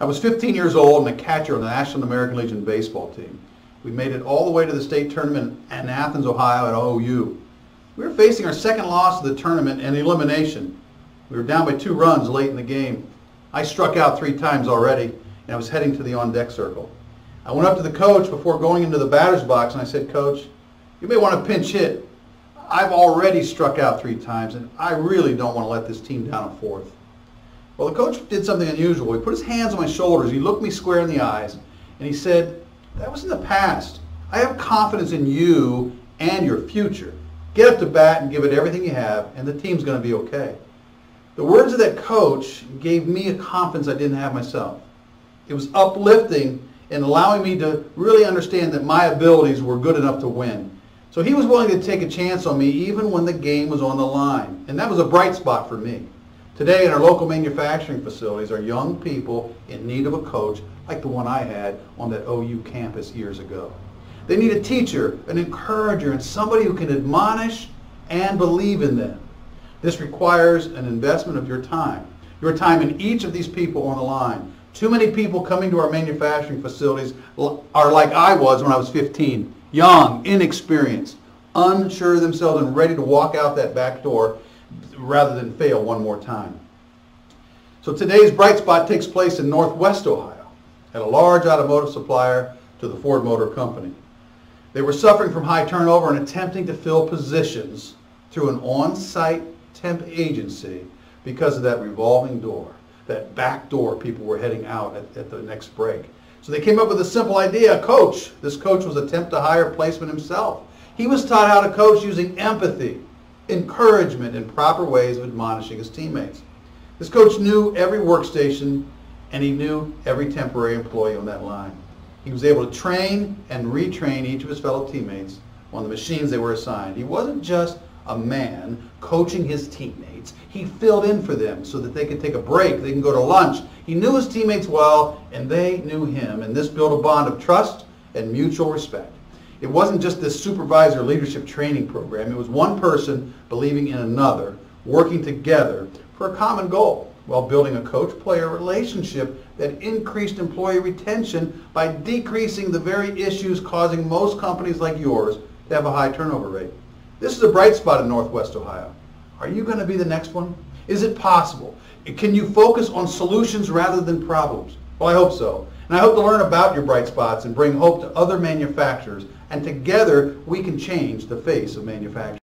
I was 15 years old and a catcher on the National American Legion baseball team. We made it all the way to the state tournament in Athens, Ohio at OU. We were facing our second loss of the tournament and elimination. We were down by 2 runs late in the game. I struck out 3 times already, and I was heading to the on-deck circle. I went up to the coach before going into the batter's box, and I said, "Coach, you may want to pinch hit. I've already struck out 3 times, and I really don't want to let this team down a 4th. Well, the coach did something unusual. He put his hands on my shoulders. He looked me square in the eyes, and he said, "That was in the past. I have confidence in you and your future. Get up to bat and give it everything you have, and the team's going to be okay." The words of that coach gave me a confidence I didn't have myself. It was uplifting and allowing me to really understand that my abilities were good enough to win. So he was willing to take a chance on me even when the game was on the line. And that was a bright spot for me. Today in our local manufacturing facilities are young people in need of a coach like the one I had on that OU campus years ago. They need a teacher, an encourager, and somebody who can admonish and believe in them. This requires an investment of your time in each of these people on the line. Too many people coming to our manufacturing facilities are like I was when I was 15, young, inexperienced, unsure of themselves and ready to walk out that back door rather than fail one more time. So today's bright spot takes place in Northwest Ohio at a large automotive supplier to the Ford Motor Company. They were suffering from high turnover and attempting to fill positions through an on-site temp agency because of that revolving door, that back door people were heading out at the next break. So they came up with a simple idea, a coach. This coach was a temp to hire placement himself. He was taught how to coach using empathy, encouragement, and proper ways of admonishing his teammates. This coach knew every workstation and he knew every temporary employee on that line. He was able to train and retrain each of his fellow teammates on the machines they were assigned. He wasn't just a man coaching his teammates. He filled in for them so that they could take a break, they can go to lunch. He knew his teammates well and they knew him, and this built a bond of trust and mutual respect. It wasn't just this supervisor leadership training program. It was one person believing in another, working together for a common goal while building a coach-player relationship that increased employee retention by decreasing the very issues causing most companies like yours to have a high turnover rate. This is a bright spot in Northwest Ohio. Are you going to be the next one? Is it possible? Can you focus on solutions rather than problems? Well, I hope so. And I hope to learn about your bright spots and bring hope to other manufacturers. And together we can change the face of manufacturing.